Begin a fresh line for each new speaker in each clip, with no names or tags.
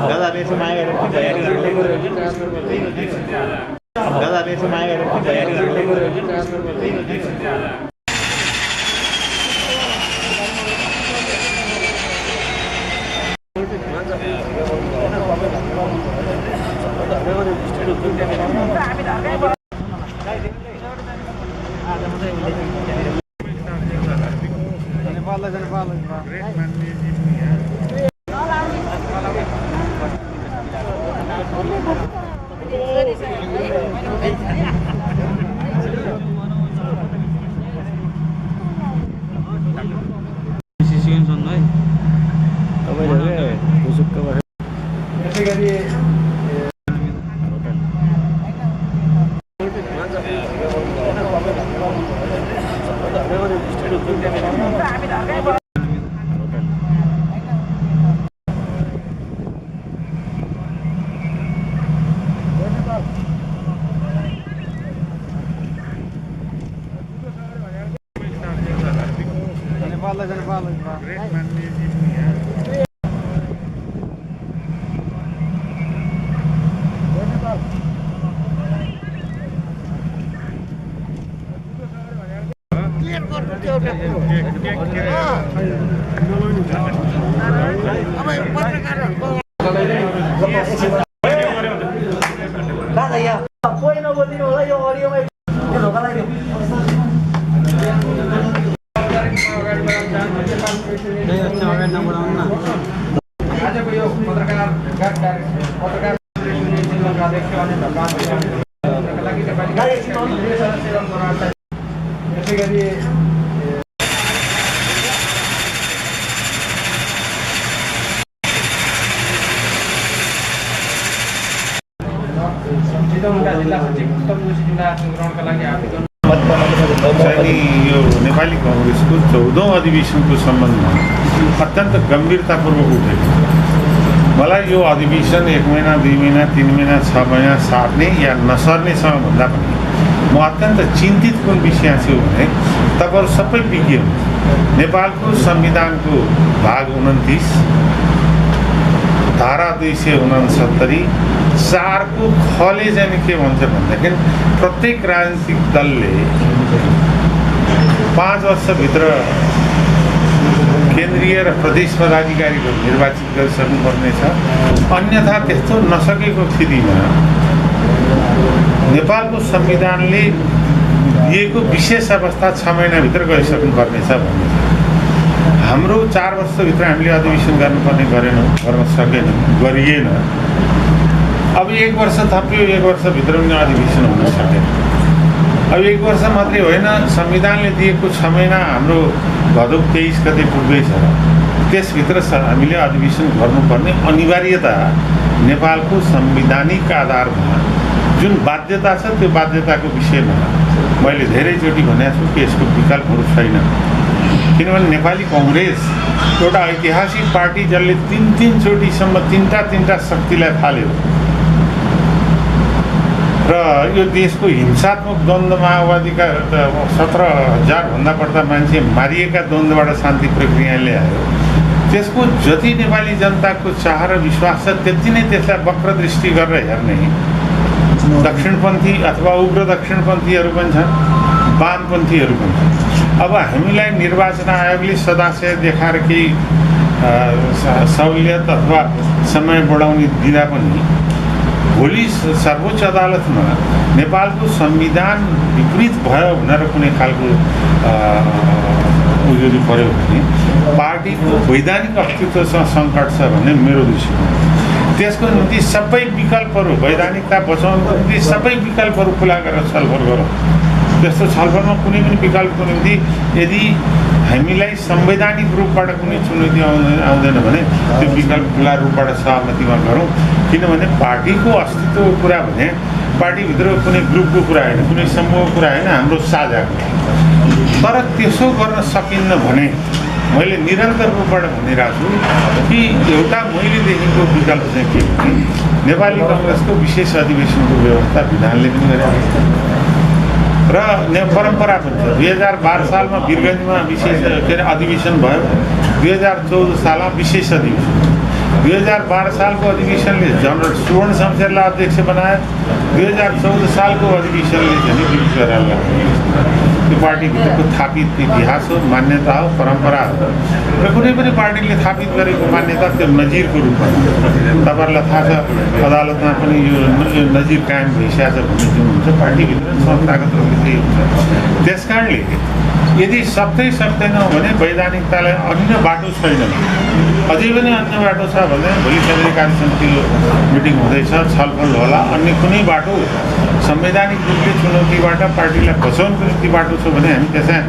दादाले यसो माया गरेर तयारी दादाले यसो माया गरेर तयारी दादा यहाँ कोही नबोलिदिनु होला यो अडियोमा यो ढोकालाई आजको यो पत्रकार
यो नेपाली कांग्रेसको 14औं अधिवेशनको सम्बन्धमा अत्यन्त गम्भीरतापूर्वक उठेको मलाई यो अधिवेशन 1 महिना 2 महिना 3 महिना 6 महिना सार्ने या नसर्ने भन्दा पनि म अत्यन्त चिन्तित कुन विषय छु भने तपाईहरु सबै विज्ञ नेपालको संविधानको भाग 29 धारा 269 4 को खले चाहिँ के भन्छ भन्दाखेरि प्रत्येक राजनीतिक दलले 5 वर्षभित्र केन्द्रीय र प्रदेश पदाधिकारीको निर्वाचित गरिसक्नुपर्नेछ। अन्यथा त्यस्तो नसकेको स्थितिमा नेपालको संविधानले दिएको विशेष अवस्था 6 महिनाभित्र गरिसक्नुपर्नेछ भन्ने छ। हाम्रो 4 वर्षभित्र हामीले अधिवेशन गर्नुपर्ने गर्न सकेनौँ, गरिएन। अब 1 वर्ष थप्यो, 1 वर्षभित्र पनि अधिवेशन हुन सकेन। अब 1 वर्ष मात्रै होइन, संविधानले दिएको 6 महिना हाम्रो भदौ 23 गते पुग्दैछ। त्यसभित्र हामीले अधिवेशन गर्नुपर्ने अनिवार्यता नेपालको संवैधानिक आधारमा जुन बाध्यता छ त्यो बाध्यताको विषयमा मैले धेरैचोटि भनेको छु कि यसको विकल्पहरू छैन। किनभने नेपाली कांग्रेस एउटा ऐतिहासिक पार्टी जसले 3 चोटिसम्म तीनटा शक्तिलाई फाल्यो र यो देशको हिंसात्मक द्वन्द्व माओवादीका 17,000 भन्दा बढ्ता मान्छे मारिएका द्वन्द्वबाट शान्ति प्रक्रिया ल्यायो। त्यसको जति नेपाली जनताको चाह र विश्वास छ त्यति नै त्यसलाई वक्र दृष्टि गरेर हेर्ने दक्षिणपन्थी अथवा उग्र दक्षिणपन्थीहरू पनि छन्, वामपन्थीहरू पनि छन्। अब हामीलाई निर्वाचन आयोगले सदाशय देखाएर केही सहुलियत अथवा समय बढाउने दिँदा पनि भोलि सर्वोच्च अदालतमा नेपालको संविधान विपरीत भयो भनेर कुनै खालको उजुरी पर्यो भने पार्टीको वैधानिक अस्तित्वसँग सङ्कट छ भन्ने मेरो दृष्टिकोण। त्यसको निम्ति सबै विकल्पहरू वैधानिकता बचाउनको निम्ति सबै विकल्पहरू खुला गरेर छलफल गरौँ। त्यस्तो छलफलमा कुनै पनि विकल्पको निम्ति यदि हामीलाई संवैधानिक रूपबाट कुनै चुनौती आउँदैन भने त्यो विकल्प खुला रूपबाट सहमतिमा गरौँ। किनभने पार्टीको अस्तित्वको कुरा भने पार्टीभित्र कुनै ग्रुपको कुरा होइन, कुनै समूहको कुरा होइन, हाम्रो साझा कुरा। तर त्यसो गर्न सकिन्न भने मैले निरन्तर रूपबाट भनिरहेको छु कि एउटा मैले देखेको विकल्प चाहिँ के भने नेपाली कांग्रेसको विशेष अधिवेशनको व्यवस्था विधानले पनि गरेको र परम्परा पनि छ। 2012 सालमा वीरगञ्जमा विशेष अधिवेशन भयो। 2014 सालमा विशेष अधिवेशन, 2012 सालको अधिवेशनले जनरल सुवर्ण शमशेरलाई अध्यक्ष बनायो, 2014 सालको अधिवेशनले चाहिँ बिपी कोइरालालाई। त्यो पार्टीभित्रको थापित इतिहास हो, मान्यता हो, परम्परा हो र कुनै पनि पार्टीले थापित गरेको मान्यता त्यो नजिरको रूपमा। तपाईँहरूलाई थाहा छ अदालतमा पनि यो नजिर कायम भइसकेको छ भन्ने जुन हुन्छ पार्टीभित्र संस्थागत रूपले त्यही हुन्छ। त्यसकारणले यदि सक्दैनौँ भने वैधानिकतालाई अन्य बाटो छैन, अझै पनि अन्य बाटो छ भने भोलि केन्द्रीय कार्य समितिको मिटिङ हुँदैछ, छलफल होला, अन्य कुनै बाटो संवैधानिक रूपले चुनौतीबाट पार्टीलाई बचाउनको निम्ति बाटो छ भने हामी त्यसमा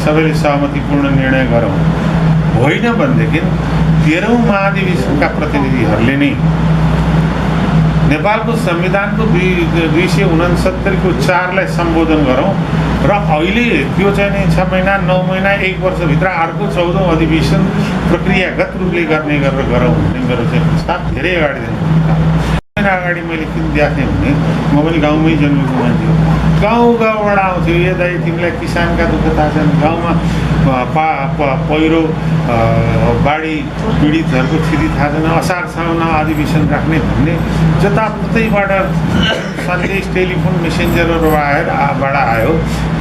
सबैले सहमतिपूर्ण निर्णय गरौँ। होइन भनेदेखि 13औं महाधिवेशनका प्रतिनिधिहरूले नै नेपालको संविधानको 269 को 4 लाई सम्बोधन गरौँ र अहिले त्यो चाहिँ नि 6 महिना 9 महिना 1 वर्षभित्र अर्को 14औं अधिवेशन प्रक्रियागत रूपले गर्ने गरेर गरौँ भन्ने मेरो चाहिँ प्रस्ताव धेरै अगाडि मैले किन दिएको थिएँ भने म पनि गाउँमै जन्मेको मान्छे हो। गाउँबाट आउँथ्यो, ए दाइ तिमीलाई किसानका दुःख थाहा छन्, गाउँमा पहिरो बाढी पीडितहरूको स्थिति थाहा छैन, असार साउन अधिवेशन राख्ने भन्ने जताततैबाट सन्देश टेलिफोन मेसेन्जरहरूबाट आयो।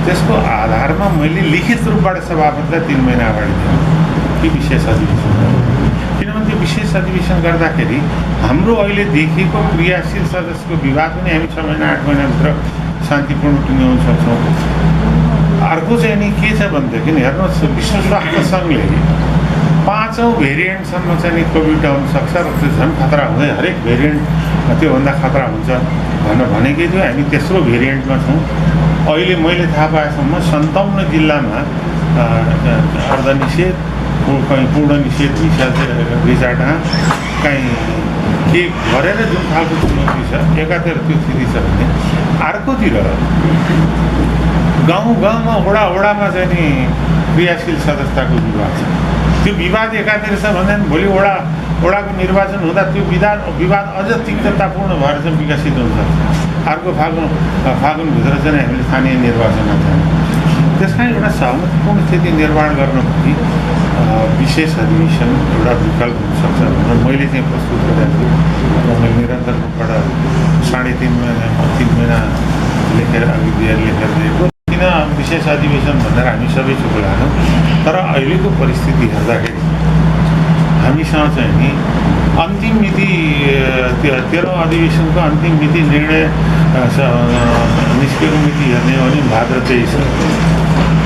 त्यसको आधारमा मैले लिखित रूपबाट सभापतिलाई 3 महिना अगाडि दिएँ कि विशेष अधिवेशन, किनभने त्यो विशेष अधिवेशन गर्दाखेरि हाम्रो अहिले देखिएको क्रियाशील सदस्यको विवाद पनि हामी 6 महिना 8 महिनाभित्र शान्तिपूर्ण टुङ्ग्याउन सक्छौँ। अर्को चाहिँ नि के छ भनेदेखि हेर्नुहोस्, विश्व स्वास्थ्य सङ्घले 5औं भेरिएन्टसम्म चाहिँ नि कोभिड आउन सक्छ र त्यो झन् खतरा हुँदै हरेक भेरिएन्ट त्योभन्दा खतरा हुन्छ भनेकै थियो। हामी तेस्रो भेरिएन्टमा छौँ। अहिले मैले थाहा पाएसम्म 57 जिल्लामा अर्धनिषेध, कहीँ पूर्ण निषेध रिसाटा कहीँ के गरेर जुन खालको चुनौती छ, एकातिर त्यो स्थिति छ भने अर्कोतिर गाउँमा वडामा चाहिँ नि क्रियाशील सदस्यताको विवाद छ। त्यो विवाद एकातिर छ भने भोलि वडाको निर्वाचन हुँदा त्यो विवाद अझ तीव्रतापूर्ण भएर चाहिँ विकसित हुन्छ। अर्को फागुनभित्र चाहिँ हामीले स्थानीय निर्वाचनमा जाने। त्यस कारण एउटा सहमतिपूर्ण स्थिति निर्माण गर्नपछि विशेष अधिवेशन एउटा विकल्प हुनसक्छ भनेर मैले चाहिँ प्रस्तुत गरेको छु। मैले निरन्तर रूपबाट 3.5 महिना 3 महिना लेखेर दिएको। किन विशेष अधिवेशन भनेर हामी सबै चुप लाग्यौँ, तर अहिलेको परिस्थिति हेर्दाखेरि हामीसँग चाहिँ नि अन्तिम मिति 13औं अधिवेशनको अन्तिम मिति निर्णय निस्केको मिति हेर्ने हो भने भाद्र 23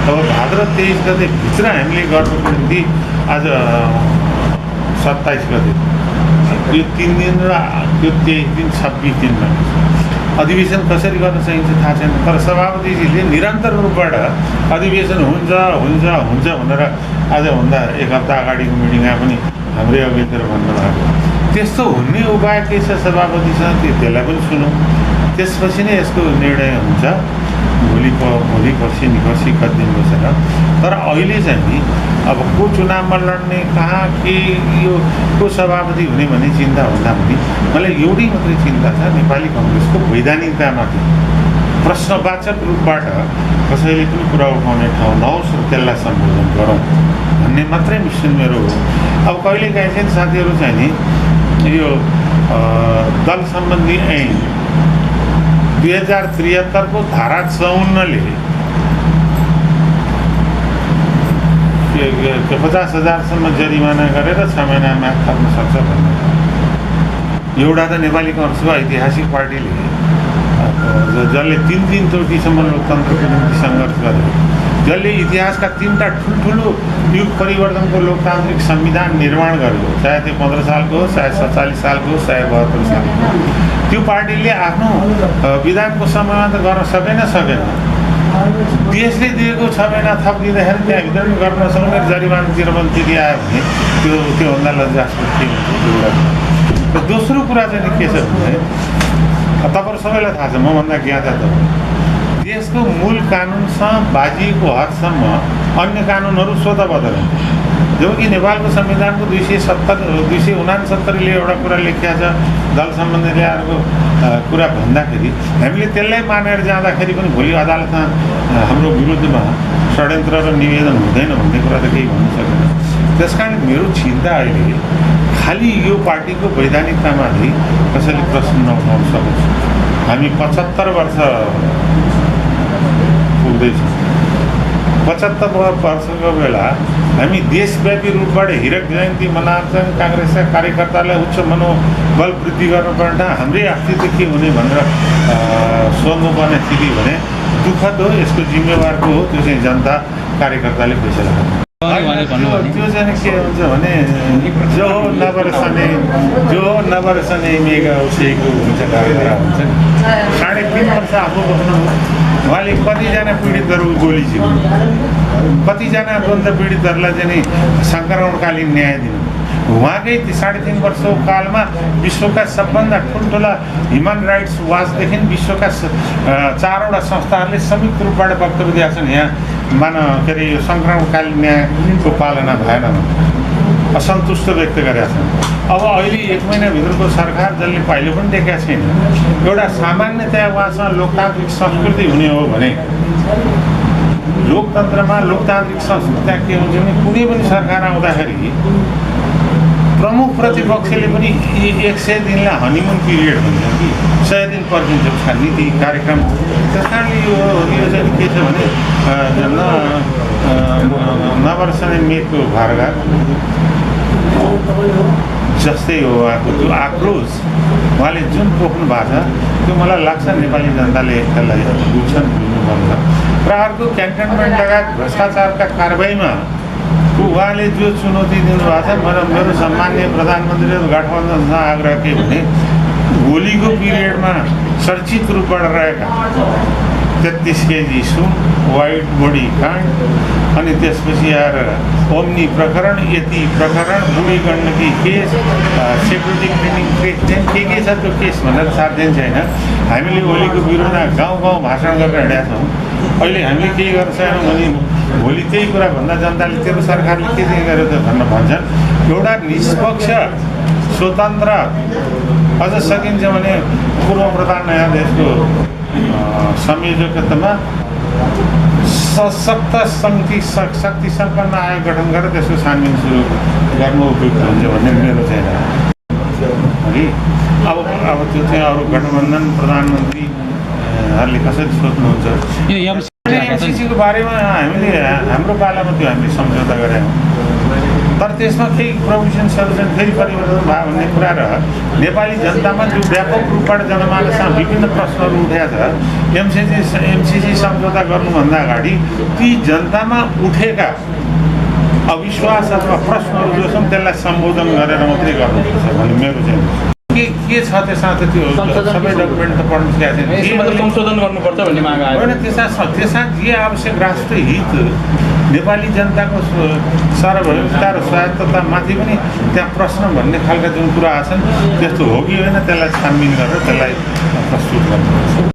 अब भाद्र 23 गते भित्र हामीले गर्नुको निम्ति आज 27 गते यो 3 दिन र त्यो 23 दिन 26 दिनमा अधिवेशन कसरी गर्न सकिन्छ थाहा छैन। तर सभापतिजीले निरन्तर रूपबाट अधिवेशन हुन्छ भनेर आजभन्दा 1 हप्ता अगाडिको मिटिङमा पनि हाम्रै अघितिर भन्नुभएको। त्यस्तो हुने उपाय के छ सभापतिसँग त्यसलाई पनि सुनौँ, त्यसपछि नै यसको निर्णय हुन्छ भोलि पर्सि निपर्सि कति दिन बसेर। तर अहिले चाहिँ नि अब को चुनावमा लड्ने, कहाँ के यो को सभापति हुने भन्ने चिन्ता हुँदा पनि मलाई एउटै मात्रै चिन्ता छ, नेपाली कङ्ग्रेसको वैधानिकतामाथि प्रश्नवाचक रूपबाट कसैले पनि कुरा उठाउने ठाउँ नहोस् र त्यसलाई सम्बोधन गरौँ भन्ने मात्रै मिसन मेरो हो। अब कहिलेकाहीँ चाहिँ साथीहरू चाहिँ नि यो दल सम्बन्धी ऐन 2073 को धारा 54ले 50,000सम्म जरिमाना गरेर 6 महिनामा थप्न सक्छ भन्ने। एउटा त नेपाली कङ्ग्रेसको ऐतिहासिक पार्टीले जसले 3 चोटिसम्म लोकतन्त्रको निम्ति सङ्घर्ष गर्यो, जसले इतिहासका 3टा ठुल्ठुलो युग परिवर्तनको लोकतान्त्रिक संविधान निर्माण गर्यो, चाहे त्यो 15 सालको हो, चाहे 47 सालको हो, चाहे 72 सालको, त्यो पार्टीले आफ्नो विधानको समयमा त गर्न सकेन। देशले दिएको 6 महिना थप दिँदाखेरि त्यहाँभित्र पनि गर्न नसक्ने जरिमाना तिर्न तिरी आयो भने त्योभन्दा लज्जास्पद के हुन्छ। र दोस्रो कुरा चाहिँ के छ भने तपाईँहरू सबैलाई थाहा छ, मभन्दा ज्ञाता त देशको मूल कानुनसँग बाजिएको हदसम्म अन्य कानुनहरू स्वतः बदलिन्छ। जबकि नेपालको संविधानको 269ले एउटा कुरा लेखिया छ, दल सम्बन्धी अर्को कुरा भन्दाखेरि हामीले त्यसलाई मानेर जाँदाखेरि पनि भोलि अदालतमा हाम्रो विरुद्धमा षड्यन्त्र र निवेदन हुँदैन भन्ने कुरा त केही भन्न सकेन। त्यसकारण मेरो चिन्ता अहिले खालि यो पार्टीको वैधानिकतामाथि कसैले प्रश्न नउठाउन सकोस्। हामी 75 वर्ष पुग्दैछौँ। 75 वर्षको बेला हामी देशव्यापी रूपबाट हिरक जयन्ती मनाउँछौँ। काङ्ग्रेसका कार्यकर्तालाई उच्च मनोबल वृद्धि गर्नुपर्छ, हाम्रै अस्तित्व के हुने भनेर सोध्नुपर्ने स्थिति भने दुःखद हो। यसको जिम्मेवार को हो? त्यो चाहिँ जनता कार्यकर्ताले पैसा लगाउँछ। त्यो चाहिँ के हुन्छ भने जो नवरसने मेघा उसैको हुन्छ कार्यकर्ता हुन्छ नि। 3.5 वर्ष आफू बस्नु उहाँले कतिजना पीडितहरूको गोली छिर्नु, कतिजना द्वन्द पीडितहरूलाई चाहिँ सङ्क्रमणकालीन न्याय दिनु। उहाँकै 3.5 वर्षको कालमा विश्वका सबभन्दा ठुल्ठुला ह्युमन राइट्स वाचदेखि विश्वका 4वटा संस्थाहरूले संयुक्त रूपबाट वक्तव्य दिएका छन्। यहाँ के अरे यो सङ्क्रमणकालीन न्यायको पालना भएन, असन्तुष्ट व्यक्त गरेका छन्। अब अहिले 1 महिनाभित्रको सरकार जसले पाइलो पनि देखेका छैन। एउटा सामान्यतया उहाँसँग लोकतान्त्रिक संस्कृति हुने हो भने लोकतन्त्रमा लोकतान्त्रिक संस्कृति के हुन्छ भने कुनै पनि सरकार आउँदाखेरि प्रमुख प्रतिपक्षले पनि 100 दिनलाई हनीमुन पिरियड भन्छ कि 100 दिन पर्खिन्छ उसका नीति कार्यक्रम। त्यस कारणले यो चाहिँ के छ भने नवरसने मेघको घरघर जस्तै हो उहाँको त्यो आक्रोश उहाँले जुन पोख्नु भएको छ त्यो मलाई लाग्छ नेपाली जनताले त्यसलाई बुझ्छन्, बुझ्नुपर्छ। र अर्को क्यान्टनमेन्ट लगायत भ्रष्टाचारका कारबाहीमा उहाँले जो चुनौती दिनुभएको छ, मेरो सम्माननीय प्रधानमन्त्री गठबन्धनसँग आग्रह के भने होलीको पिरियडमा चर्चित रूपबाट रहेका 33 केजी सुन, वाइट बडी काण्ड, अनि त्यसपछि आएर ओम्नी प्रकरण, यति प्रकरण, बुढी गण्डकी केस, सेक्युरिटी क्लिनिङ के छ त्यो केस भनेर 7 दिन छैन। हामीले होलीको विरुद्ध गाउँ गाउँ भाषण गरेर हिँडेका छौँ। अहिले हामीले केही गर्न सक्दैनौँ भने भोलि त्यही कुरा भन्दा जनताले तेरो सरकारले के चाहिँ गर्यो त भनेर भन्छन्। एउटा निष्पक्ष स्वतन्त्र अझ सकिन्छ भने पूर्व प्रधान नयाँ देशको संयोजकतामा सशक्त शक्ति सम्पन्न आयोग गठन गरेर त्यसको छानबिन सुरु गर्नु उपयुक्त हुन्छ भन्ने मेरो चाहिँ है। अब त्यो चाहिँ अरू गठबन्धन प्रधानमन्त्रीहरूले कसरी सोच्नुहुन्छ? एमसिसीको बारेमा हामीले हाम्रो पालामा त्यो हामीले सम्झौता गरेका हौँ, तर त्यसमा केही प्रोभिजन्सहरू चाहिँ फेरि परिवर्तन भयो भन्ने कुरा र नेपाली जनतामा जो व्यापक रूपबाट जनमानसमा विभिन्न प्रश्नहरू उठेका छ। एमसिसी सम्झौता गर्नुभन्दा अगाडि ती जनतामा उठेका अविश्वास अथवा प्रश्नहरू जो छन् त्यसलाई सम्बोधन गरेर मात्रै गर्नुपर्छ भन्ने मेरो चाहिँ के छ। त्यसमा त त्यो सबै डकुमेन्ट त पढ्नु सकेको छैन, संशोधन गर्नुपर्छ भन्ने माग आयो होइन। त्यसमा जे आवश्यक राष्ट्रिय हित नेपाली जनताको सार्वभौमिकता र स्वायत्ततामाथि पनि त्यहाँ प्रश्न भन्ने खालका जुन कुरा छन् त्यस्तो हो कि होइन त्यसलाई छानबिन गरेर त्यसलाई प्रस्तुत गर्नुपर्छ।